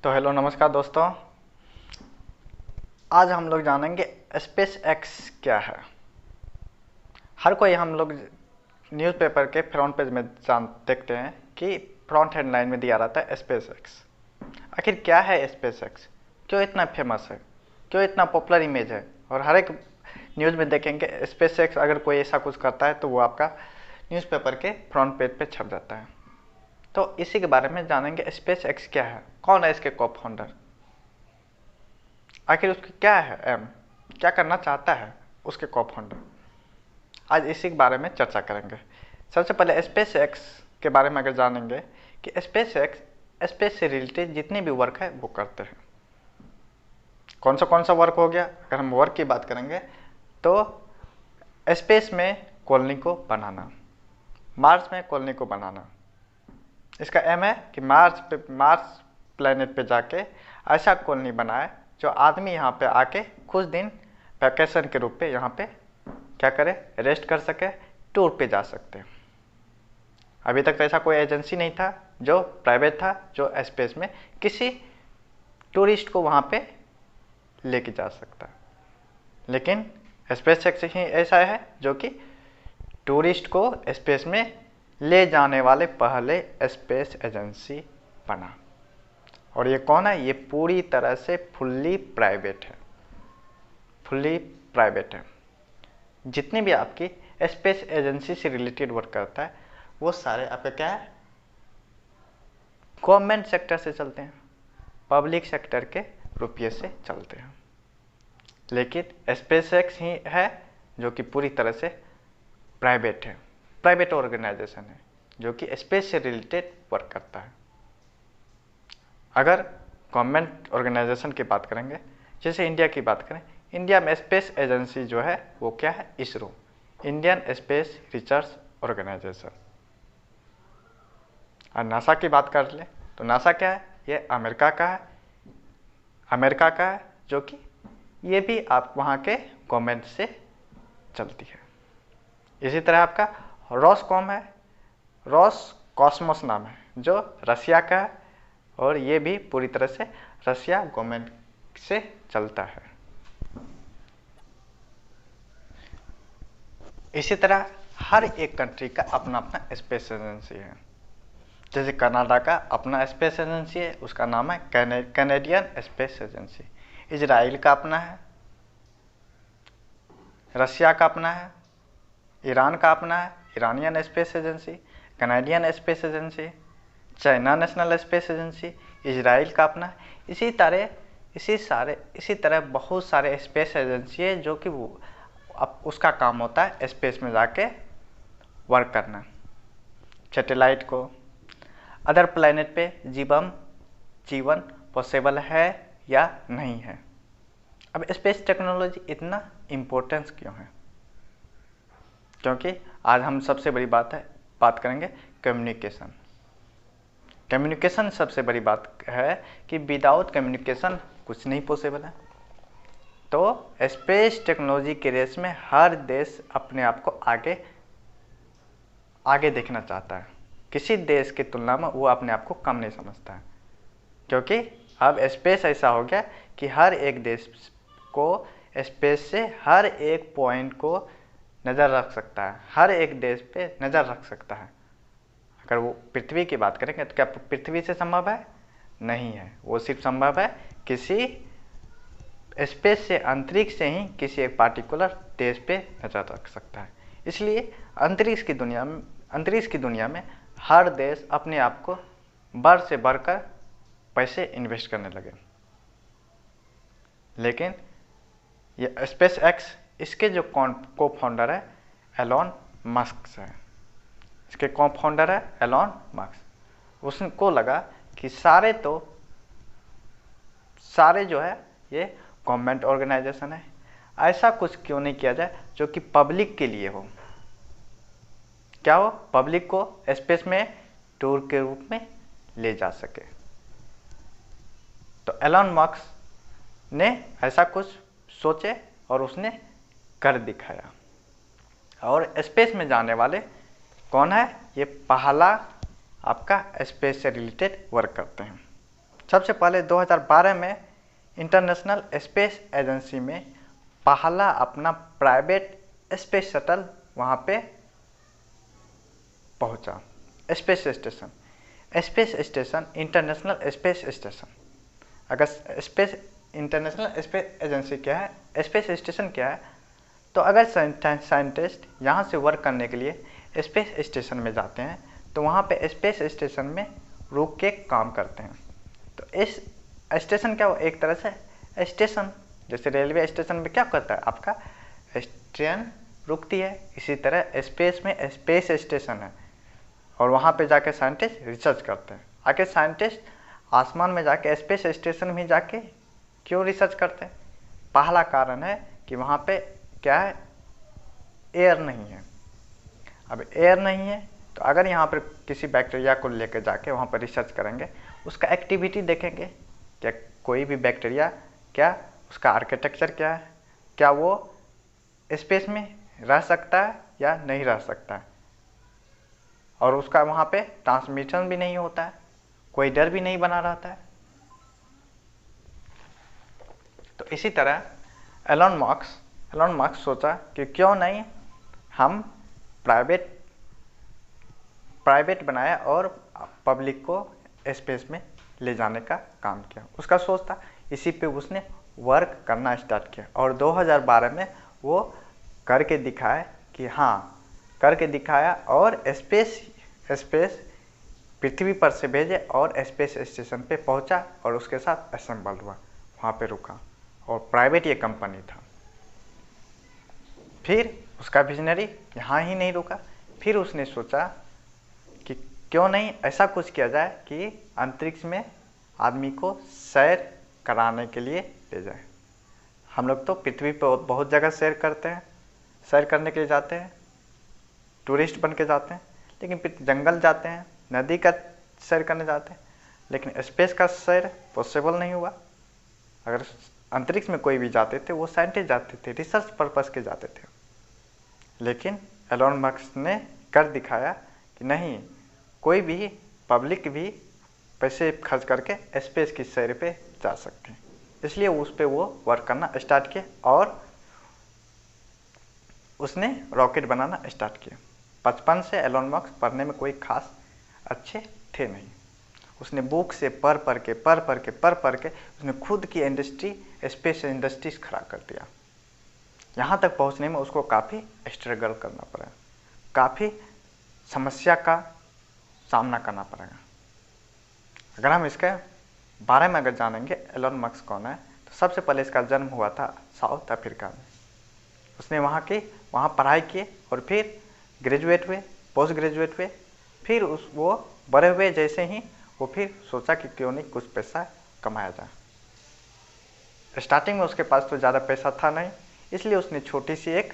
तो हेलो नमस्कार दोस्तों। आज हम लोग जानेंगे स्पेस एक्स क्या है। हर कोई हम लोग न्यूज़पेपर के फ्रंट पेज में देखते हैं कि फ्रंट हेडलाइन में दिया रहता है स्पेस एक्स। आखिर क्या है स्पेस एक्स, क्यों इतना फेमस है, क्यों इतना पॉपुलर इमेज है। और हर एक न्यूज़ में देखेंगे स्पेस एक्स अगर कोई ऐसा कुछ करता है तो वो आपका न्यूज़पेपर के फ्रंट पेज पे छप जाता है। तो इसी के बारे में जानेंगे स्पेस एक्स क्या है, कौन है इसके को फाउंडर, आखिर उसकी क्या है एम, क्या करना चाहता है उसके को फाउंडर। आज इसी के बारे में चर्चा करेंगे। सबसे पहले स्पेस एक्स के बारे में अगर जानेंगे कि स्पेस एक्स स्पेस से रिलेटेड जितने भी वर्क है वो करते हैं। कौन सा वर्क हो गया, अगर हम वर्क की बात करेंगे तो स्पेस में कॉलोनी को बनाना, मार्स में कॉलोनी को बनाना। इसका एम है कि मार्स प्लेनेट पे जाके ऐसा कॉलोनी बनाए जो आदमी यहाँ पे आके कुछ दिन वैकेशन के रूप पे यहाँ पे क्या करे, रेस्ट कर सके, टूर पे जा सकते हैं। अभी तक तो ऐसा कोई एजेंसी नहीं था जो प्राइवेट था जो स्पेस में किसी टूरिस्ट को वहाँ पे लेके जा सकता, लेकिन स्पेस एक्स ही ऐसा है जो कि टूरिस्ट को स्पेस में ले जाने वाले पहले स्पेस एजेंसी बना। और ये कौन है, ये पूरी तरह से फुल्ली प्राइवेट है। जितनी भी आपकी स्पेस एजेंसी से रिलेटेड वर्क करता है वो सारे आपका क्या है, गवर्नमेंट सेक्टर से चलते हैं, पब्लिक सेक्टर के रुपये से चलते हैं। लेकिन स्पेस एक्स ही है जो कि पूरी तरह से प्राइवेट है, प्राइवेट ऑर्गेनाइजेशन है जो कि स्पेस से रिलेटेड वर्क करता है। अगर गवर्नमेंट ऑर्गेनाइजेशन की बात करेंगे, जैसे इंडिया की बात करें, इंडिया में स्पेस एजेंसी जो है वो क्या है, ISRO, Indian space research organisation. और नासा की बात कर ले तो नासा क्या है, ये अमेरिका का है जो कि ये भी आप वहाँ के गवर्नमेंट से चलती है। इसी तरह आपका रॉसकॉम है, रॉस कॉस्मोस नाम है जो रसिया का है और ये भी पूरी तरह से रसिया गवर्नमेंट से चलता है। इसी तरह हर एक कंट्री का अपना अपना स्पेस एजेंसी है। जैसे कनाडा का अपना स्पेस एजेंसी है, उसका नाम है कैनेडियन स्पेस एजेंसी। इजराइल का अपना है, रसिया का अपना है, ईरान का अपना है Iranian space agency, Canadian space agency, China national space agency, Israel का अपना है। इसी तरह बहुत सारे स्पेस एजेंसी है जो कि वो अब उसका काम होता है स्पेस में जाके वर्क करना, सैटेलाइट को, अदर प्लैनेट पे जीवन पॉसिबल है या नहीं है। अब स्पेस टेक्नोलॉजी इतना इम्पोर्टेंस क्यों है, क्योंकि आज हम सबसे बड़ी बात करेंगे कम्युनिकेशन सबसे बड़ी बात है कि विदाउट कम्युनिकेशन कुछ नहीं पॉसिबल है। तो स्पेस टेक्नोलॉजी के रेस में हर देश अपने आप को आगे देखना चाहता है। किसी देश की तुलना में वो अपने आप को कम नहीं समझता है, क्योंकि अब स्पेस ऐसा हो गया कि हर एक देश को स्पेस से हर एक पॉइंट को नज़र रख सकता है, हर एक देश पे नज़र रख सकता है। अगर वो पृथ्वी की बात करेंगे तो क्या पृथ्वी से संभव है, नहीं है। वो सिर्फ संभव है किसी स्पेस से, अंतरिक्ष से ही किसी एक पार्टिकुलर देश पे नज़र रख सकता है। इसलिए अंतरिक्ष की दुनिया में हर देश अपने आप को बढ़ से बढ़कर पैसे इन्वेस्ट करने लगे। लेकिन ये स्पेस एक्स, इसके जो को फाउंडर है एलॉन मस्क है, इसके को फाउंडर है एलॉन मस्क। उसको लगा कि सारे जो है ये गवर्नमेंट ऑर्गेनाइजेशन है, ऐसा कुछ क्यों नहीं किया जाए जो कि पब्लिक के लिए हो। क्या हो, पब्लिक को स्पेस में टूर के रूप में ले जा सके। तो एलॉन मस्क ने ऐसा कुछ सोचे और उसने कर दिखाया। और स्पेस में जाने वाले कौन है, ये पहला आपका स्पेस से रिलेटेड वर्क करते हैं। सबसे पहले 2012 में इंटरनेशनल स्पेस एजेंसी में पहला अपना प्राइवेट स्पेस शटल वहाँ पे पहुँचा। Space station international space station. अगर स्पेस इंटरनेशनल स्पेस एजेंसी क्या है, स्पेस स्टेशन क्या है, तो अगर साइंटिस्ट यहाँ से वर्क करने के लिए स्पेस स्टेशन में जाते हैं तो वहाँ पे स्पेस स्टेशन में रुक के काम करते हैं। तो इस स्टेशन क्या हो, एक तरह से स्टेशन, जैसे रेलवे स्टेशन में क्या करता है आपका ट्रेन रुकती है, इसी तरह स्पेस में स्पेस स्टेशन है और वहाँ पे जाके साइंटिस्ट रिसर्च करते हैं। आखिर साइंटिस्ट आसमान में जाके स्पेस स्टेशन में जाके क्यों रिसर्च करते हैं? पहला कारण है कि वहाँ पे क्या है, एयर नहीं है। अब एयर नहीं है तो अगर यहाँ पर किसी बैक्टीरिया को लेकर जाके वहाँ पर रिसर्च करेंगे, उसका एक्टिविटी देखेंगे, क्या कोई भी बैक्टीरिया, क्या उसका आर्किटेक्चर क्या है, क्या वो स्पेस में रह सकता है या नहीं रह सकता है, और उसका वहाँ पे ट्रांसमिशन भी नहीं होता है, कोई डर भी नहीं बना रहता है। तो इसी तरह एलन मार्क्स सोचा कि क्यों नहीं हम प्राइवेट बनाया और पब्लिक को स्पेस में ले जाने का काम किया। उसका सोच था, इसी पे उसने वर्क करना स्टार्ट किया और 2012 में वो करके दिखाया कि हाँ, करके दिखाया और स्पेस पृथ्वी पर से भेजे और स्पेस स्टेशन पे पहुंचा और उसके साथ असेंबल हुआ, वहाँ पे रुका और प्राइवेट ये कंपनी था। फिर उसका विजनरी यहाँ ही नहीं रुका, फिर उसने सोचा कि क्यों नहीं ऐसा कुछ किया जाए कि अंतरिक्ष में आदमी को सैर कराने के लिए ले जाए। हम लोग तो पृथ्वी पर बहुत जगह सैर करते हैं, सैर करने के लिए जाते हैं, टूरिस्ट बन के जाते हैं, लेकिन जंगल जाते हैं, नदी का सैर करने जाते हैं, लेकिन स्पेस का सैर पॉसिबल नहीं हुआ। अगर अंतरिक्ष में कोई भी जाते थे वो साइंटिस्ट जाते थे, रिसर्च पर्पस के जाते थे, लेकिन एलन मार्क्स ने कर दिखाया कि नहीं, कोई भी पब्लिक भी पैसे खर्च करके स्पेस की सैर पे जा सकते हैं। इसलिए उस पर वो वर्क करना स्टार्ट किया और उसने रॉकेट बनाना स्टार्ट किया। बचपन से एलन मार्क्स पढ़ने में कोई खास अच्छे थे नहीं। उसने बुक से पढ़ के उसने खुद की इंडस्ट्री, स्पेस इंडस्ट्रीज खड़ा कर दिया। यहाँ तक पहुँचने में उसको काफ़ी स्ट्रगल करना पड़ा, काफ़ी समस्या का सामना करना पड़ेगा। अगर हम इसके बारे में अगर जानेंगे एलन मार्क्स कौन है, तो सबसे पहले इसका जन्म हुआ था साउथ अफ्रीका में। उसने वहाँ पढ़ाई की और फिर ग्रेजुएट हुए, पोस्ट ग्रेजुएट हुए, फिर वो बड़े हुए जैसे ही वो फिर सोचा कि क्यों नहीं कुछ पैसा कमाया जाए। स्टार्टिंग में उसके पास तो ज़्यादा पैसा था नहीं, इसलिए उसने छोटी सी एक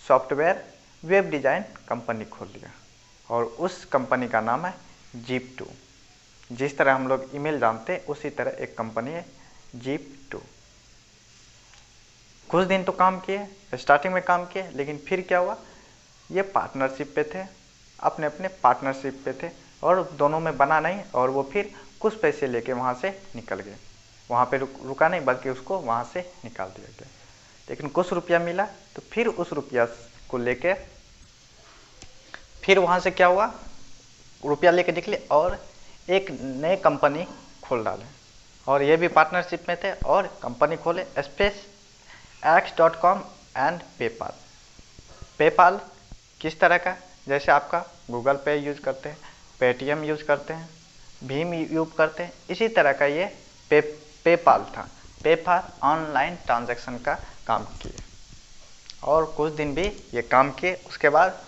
सॉफ्टवेयर वेब डिज़ाइन कंपनी खोल लिया और उस कंपनी का नाम है Zip2। जिस तरह हम लोग ईमेल जानते हैं उसी तरह एक कंपनी है Zip2। कुछ दिन तो काम किए, स्टार्टिंग में काम किए, लेकिन फिर क्या हुआ, ये पार्टनरशिप पे थे, अपने अपने पार्टनरशिप पे थे और दोनों में बना नहीं और वो फिर कुछ पैसे लेके वहाँ से निकल गए। वहाँ पे रुका नहीं बल्कि उसको वहाँ से निकाल दिया गया। लेकिन कुछ रुपया मिला तो फिर उस रुपया को लेके फिर वहाँ से क्या हुआ, रुपया लेके निकले और एक नए कंपनी खोल डाले और ये भी पार्टनरशिप में थे और कंपनी खोले SpaceX.com एंड पेपाल। किस तरह का, जैसे आपका गूगल पे यूज़ करते हैं, पेटीएम यूज़ करते हैं, भीम यूज़ करते हैं, इसी तरह का ये पेपाल था। पेपाल ऑनलाइन ट्रांजैक्शन का काम किए और कुछ दिन भी ये काम किए। उसके बाद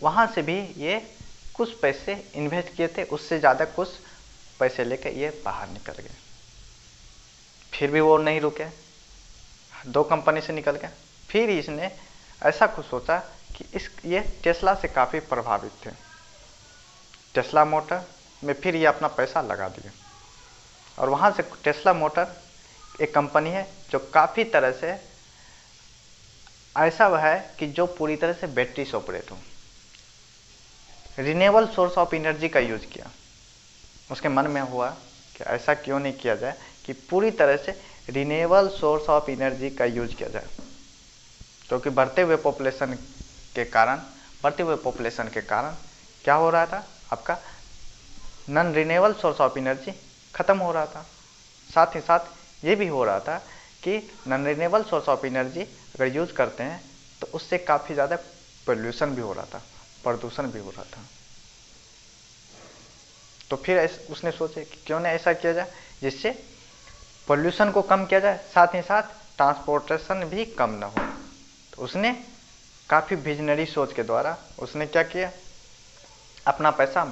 वहाँ से भी ये कुछ पैसे इन्वेस्ट किए थे, उससे ज़्यादा कुछ पैसे लेके ये बाहर निकल गए। फिर भी वो नहीं रुके, 2 कंपनी से निकल गए। फिर इसने ऐसा कुछ सोचा कि ये टेस्ला से काफ़ी प्रभावित थे, टेस्ला मोटर में फिर ये अपना पैसा लगा दिया और वहाँ से टेस्ला मोटर एक कंपनी है जो काफ़ी तरह से ऐसा है कि जो पूरी तरह से बैटरी से ऑपरेट हो, रिन्यूएबल सोर्स ऑफ एनर्जी का यूज़ किया। उसके मन में हुआ कि ऐसा क्यों नहीं किया जाए कि पूरी तरह से रिन्यूएबल सोर्स ऑफ एनर्जी का यूज किया जाए, क्योंकि बढ़ते हुए पॉपुलेशन के कारण क्या हो रहा था, आपका non renewable source of energy खत्म हो रहा था। साथ ही साथ ये भी हो रहा था कि non renewable source of energy अगर यूज करते हैं तो उससे काफ़ी ज़्यादा पोल्यूशन भी हो रहा था, प्रदूषण भी हो रहा था। तो फिर उसने सोचे कि क्यों ना ऐसा किया जाए जिससे पोल्यूशन को कम किया जाए, साथ ही साथ ट्रांसपोर्टेशन भी कम ना हो। तो उसने काफ़ी विजनरी सोच के द्वारा उसने क्या किया, अपना पैसा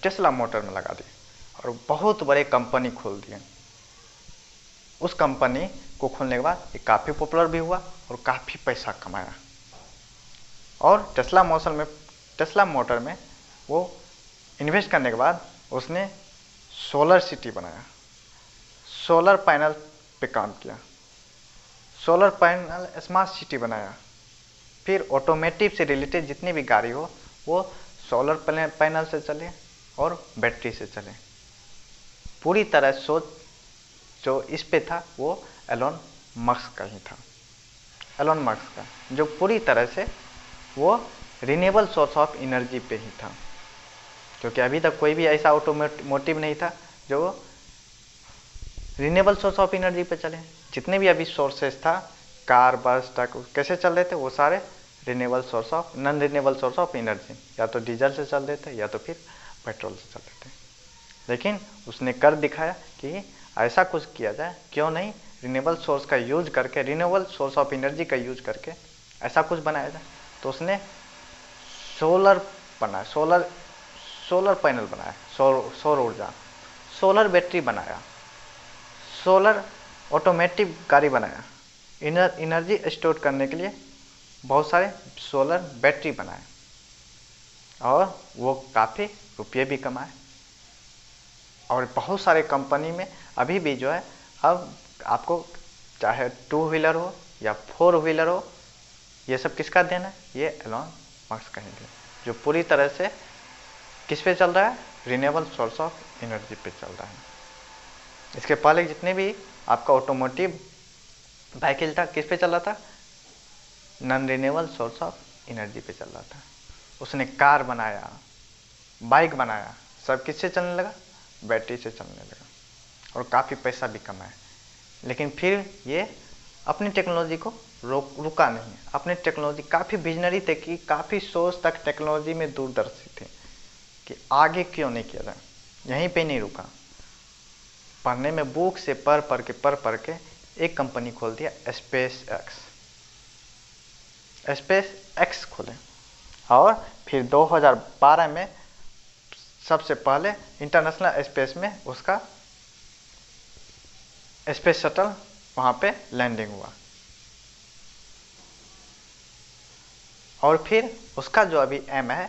टेस्ला मोटर में लगा दिया और बहुत बड़े कंपनी खोल दिए। उस कंपनी को खोलने के बाद ये काफ़ी पॉपुलर भी हुआ और काफ़ी पैसा कमाया। और टेस्ला मोटर में वो इन्वेस्ट करने के बाद उसने सोलर सिटी बनाया, सोलर पैनल पे काम किया, सोलर पैनल स्मार्ट सिटी बनाया। फिर ऑटोमेटिव से रिलेटेड जितनी भी गाड़ी हो वो सोलर पैनल से चले और बैटरी से चले। पूरी तरह सोच जो इस पे था वो एलोन मस्क का ही था, एलोन मस्क का, जो पूरी तरह से वो रिन्यूएबल सोर्स ऑफ एनर्जी पे ही था, क्योंकि अभी तक कोई भी ऐसा ऑटोमोटिव नहीं था जो रिन्यूएबल सोर्स ऑफ एनर्जी पे चले। जितने भी अभी सोर्सेस था, कार, बस, ट्रक, कैसे चल रहे थे, वो सारे non renewable source of energy, या तो डीजल से चल रहे थे या तो फिर पेट्रोल से चल रहे थे। लेकिन उसने कर दिखाया कि ऐसा कुछ किया जाए, क्यों नहीं रिन्यूएबल सोर्स का यूज करके, रिन्यूएबल सोर्स ऑफ एनर्जी का यूज करके ऐसा कुछ बनाया जाए। तो उसने सोलर पैनल बनाया, सौर ऊर्जा, सोलर बैटरी बनाया, सोलर ऑटोमेटिव गाड़ी बनाया, एनर्जी स्टोर करने के लिए बहुत सारे सोलर बैटरी बनाए और वो काफ़ी रुपये भी कमाए। और बहुत सारे कंपनी में अभी भी जो है, अब आपको चाहे 2 व्हीलर हो या 4 व्हीलर हो, ये सब किसका देन है, ये एलोन मस्क का ही देन, जो पूरी तरह से किस पे चल रहा है, रिन्यूएबल सोर्स ऑफ एनर्जी पे चल रहा है। इसके पहले जितने भी आपका ऑटोमोटिव व्हीकल था, किस पे चल रहा था, non renewable source of energy पे चल रहा था। उसने कार बनाया, बाइक बनाया, सब किससे चलने लगा, बैटरी से चलने लगा और काफ़ी पैसा भी कमाया। लेकिन फिर ये अपनी टेक्नोलॉजी को रुका नहीं, अपनी टेक्नोलॉजी काफ़ी विजनरी थे कि काफ़ी सोच तक टेक्नोलॉजी में दूरदर्शी थे कि आगे क्यों नहीं किया जाए। यहीं पे नहीं रुका, पढ़ने में बुक से पढ़ के एक कंपनी खोल दिया, स्पेस एक्स खोले। और फिर 2012 में सबसे पहले इंटरनेशनल स्पेस में उसका स्पेस शटल वहाँ पे लैंडिंग हुआ। और फिर उसका जो अभी एम है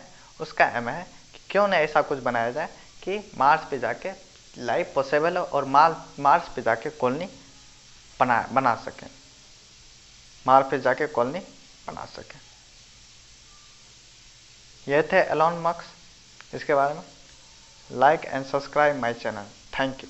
कि क्यों ना ऐसा कुछ बनाया जाए कि मार्स पे जाके लाइफ पॉसिबल हो और मार्स पे जाके कॉलोनी बना सकें, मार्स पे जाके कॉलोनी बना सकें। ये थे एलोन मस्क। इसके बारे में like and subscribe my channel. Thank you.